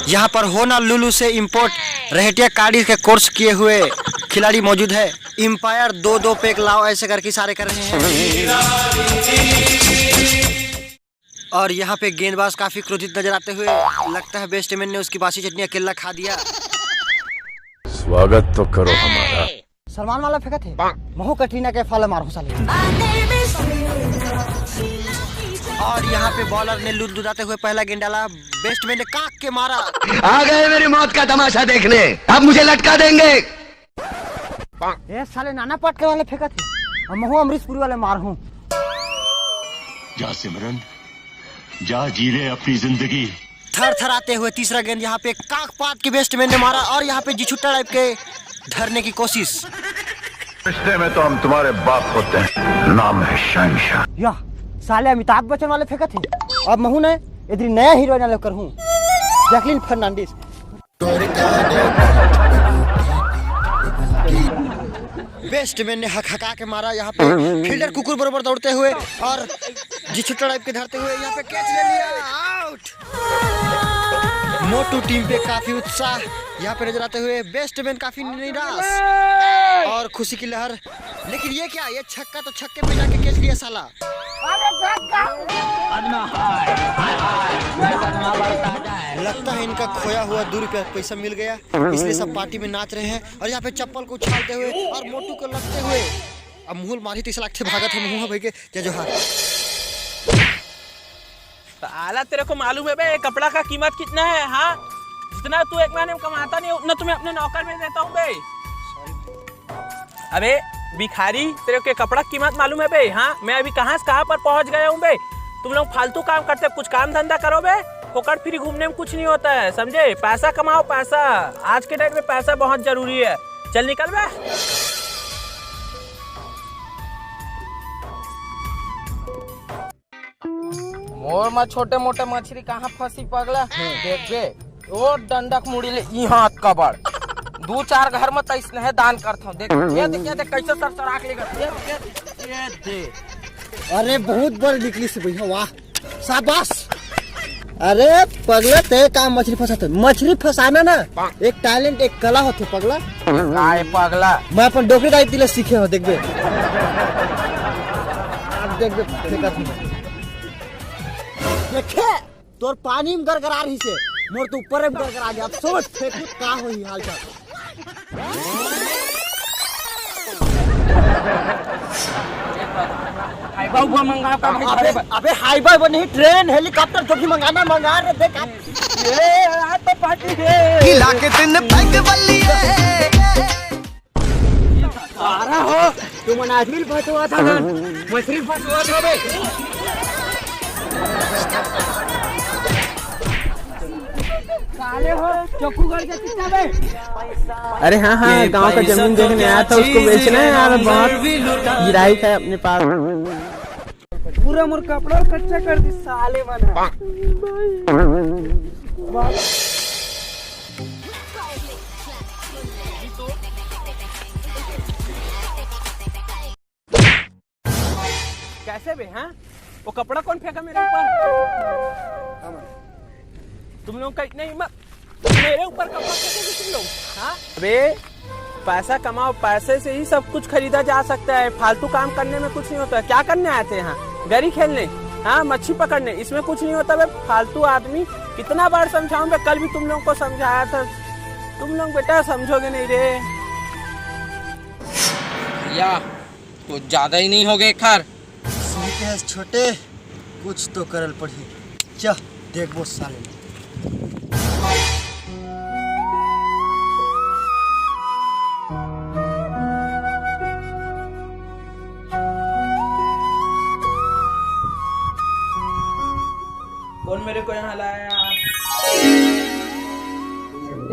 यहाँ पर होनोलुलु से इंपोर्ट रहेटिया कार्डिस के कोर्स किए हुए खिलाड़ी मौजूद है। एम्पायर 2-2 पे एक लाओ ऐसे करके इशारे कर रहे हैं। और यहाँ पे गेंदबाज काफी क्रोधित नजर आते हुए, लगता है बैट्समैन ने उसकी बासी चटनी अकेला खा दिया। स्वागत तो करो हमारा। सलमान वाला फेंका थे महू कटरीना के फाले मारो साले। और यहाँ पे बॉलर ने लूट दुदाते हुए पहला गेंद डाला, बैट्समैन ने काक के मारा। आ गए मेरी मौत का तमाशा देखने, अब मुझे लटका देंगे। ये साले नाना पाटकर वाले फेंका थे और महू अमरीशपुरी वाले मार हूँ। जा सिमरन, जा जी ले अपनी जिंदगी। थर थर आते हुए तीसरा गेंद यहाँ पे काक पात के बैट्समैन ने मारा और यहाँ पे जिछुट्टा टाइप के धरने की कोशिश। रिश्ते में तो हम तुम्हारे बाप होते हैं, नाम है शहंशाह। या साले अमिताभ बच्चन वाले फेंका थे और महू ने इधर नया हीरोइन लेकर हूँ, जैकलिन फर्नांडिस। बैट्समैन ने हका के मारा, यहाँ पे फील्डर कुकुर बरोबर दौड़ते हुए और जिछुट्टा टाइप के धरते हुए यहाँ पे कैच ले लिया, आउट। मोटू टीम पे काफी उत्साह यहाँ पे नजर आते हुए, बैट्समैन काफी निराश और खुशी की लहर। लेकिन ये क्या, ये छक्का तो छक्के पे जाके कैच लिया साला। लगता है इनका खोया हुआ ₹2 पैसा मिल गया, इसलिए सब पार्टी में नाच रहे हैं। और यहाँ पे चप्पल को उछालते हुए और मोटू को लगते हुए अब मुहल मारी तो इस लाख भागत है मुँह भाई के जय जोहार। साला तेरे को मालूम है बे ये कपड़ा का कीमत कितना है? हाँ, जितना तू एक महीने में कमाता नहीं उतना तुम्हें अपने नौकर में देता हूँ बे। अबे भिखारी, तेरे को कपड़ा की कीमत मालूम है बे? हाँ, मैं अभी कहाँ से कहाँ पर पहुँच गया हूँ बे। तुम लोग फालतू काम करते, कुछ काम धंधा करो बे। फोकट फ्री घूमने में कुछ नहीं होता है, समझे? पैसा कमाओ पैसा, आज के डेट में पैसा बहुत जरूरी है। चल निकल बे। मोर में छोटे मोटे मछली कहाँ फंसी पगला देख बे, ओ डंडक मुड़ी ले यहाँ कबड़ 2-4 घर में तैसने है दान करता हूँ। देख ये देख कैसे सरसराक लेगा। ये देख, अरे बहुत बड़ी निकली से भैया, वाह शाबाश। अरे पगला ते काम मछली फंसाते, मछली फंसाना ना एक टैलेंट एक कला होते पगला। आए पगला मैं अपन डोकरी दाई तिले सीखे हो, देख बे देख बे फेंका थी देखे तोर पानी में गरगरा रही से मोर तो ऊपर में गरगरा गया। अब सोच फेंकू का होई हाल चाल। हाईबाई मंगा का भाई। अबे हाईबाई वो नहीं, ट्रेन हेलीकॉप्टर जो भी मंगाना मंगा रहे। देख ये आज तो पार्टी है इलाके दिन पैक बल्ली सारा हो तुम आदमी फंसवा था ना, मछली फंसवा था बे। साले हो चक्कूगढ़ के कितना बे? अरे हाँ गांव का जमीन देखने आया था, उसको बेचना है यार, बहुत गिराई है अपने पास। पूरा मोर कपड़ा कच्चा कर दी साले बना। कैसे बे? हाँ, वो कपड़ा कौन फेंका मेरे ऊपर? तुम लोग का इतना हिम्मत, मेरे ऊपर कपड़ा फेंकोगे तुम लोग? हाँ, अबे पैसा कमाओ, पैसे से ही सब कुछ खरीदा जा सकता है। फालतू काम करने में कुछ नहीं होता है। क्या करने आए थे यहाँ? गरी खेलने? हाँ, मच्छी पकड़ने? इसमें कुछ नहीं होता बे। फालतू आदमी, कितना बार समझाऊं बे? कल भी तुम लोगों को समझाया था, तुम लोग बेटा समझोगे नहीं रे। या कुछ ज्यादा ही नहीं हो गए खैर। छोटे कुछ तो करल पड़ी। चल देख वो साले कौन मेरे को यहाँ लाया?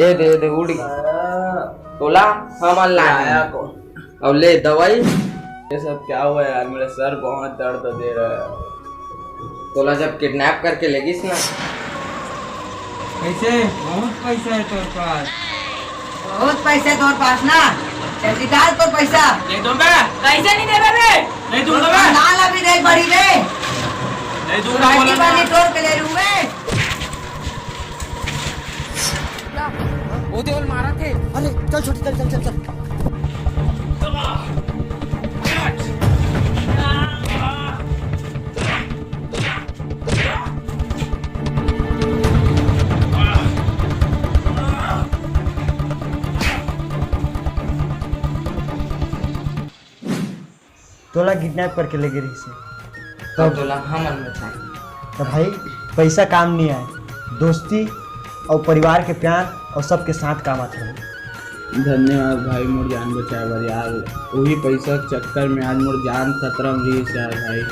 ये दे उड़ी तोला हमार लाया कौन? अब ले दवाई। ये सब क्या हुआ यार? मेरा सर बहुत दर्द दे रहा है। तोला जब किडनैप करके लेगिस ना। कैसे? बहुत पैसा है तोर पास। बहुत पैसा तोर पास ना, जल्दी डाल तो पैसा। नहीं दूंगा। कैसे नहीं देगा बे? नहीं दूंगा बे। नाल अभी दे बड़ी रे। नहीं दूंगा बोला ना। वाली तोड़ के ले लूंगा। वो देवल मारा थे। अरे चल छोटे, चल चल चल चल। तोला किडनैप करके ले गई से तब बोला हमन में था। तो भाई पैसा काम नहीं आए, दोस्ती और परिवार के प्यार और सबके साथ काम आता है। धन्यवाद भाई, मोर जान बचाए बर यार। वही पैसा के चक्कर में आज मोर जान खतरा में रही यार भाई।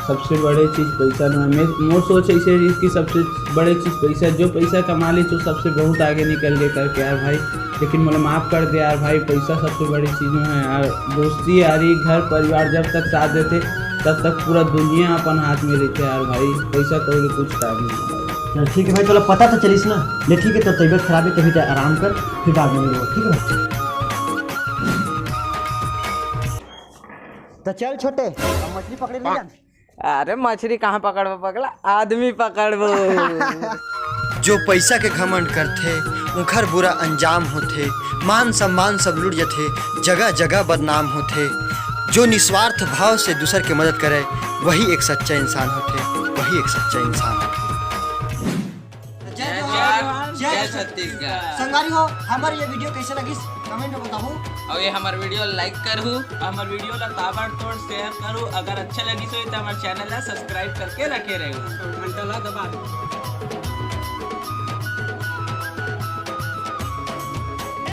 सबसे बड़े चीज़ पैसा न है। मोर सोच ऐसे रही कि सबसे बड़े चीज़ पैसा, जो पैसा कमा ली तो सबसे बहुत आगे निकल गए करके यार भाई। लेकिन मुझे माफ़ कर दे यार भाई, पैसा सबसे बड़ी चीज़ है यार। दोस्ती यारी घर परिवार जब तक साथ देते तब तक पूरा दुनिया अपन हाथ में रहते यार भाई। पैसा कोई कुछ काम नहीं। चल ठीक है भाई, चलो पता तो चलिस ना। ले ठीक है, तो तबीयत खराब है तभी आराम कर, फिर बाद में मिलो, ठीक है। तो चल छोटे, अब मछली पकड़े ले जा। अरे मछली कहाँ पकड़बो पगला, आदमी पकड़बो। जो पैसा के घमंड करथे उखर बुरा अंजाम होथे, मान सम्मान सब लुट जथे, जगह जगह बदनाम होथे। जो निस्वार्थ भाव से दूसर के मदद करे वही एक सच्चा इंसान होथे, वही एक सच्चा इंसान होथे। जय छत्तीसगढ़। संगारी हो, हमारी ये वीडियो कैसे लगी कमेंट में बताओ। और ये हमार वीडियो लाइक करहु, हमार वीडियो ला ताबड़तोड़ शेयर करो। अगर अच्छा लगी तो हमारे चैनल ला सब्सक्राइब करके रखे रहो। घंटा ला दबा दो।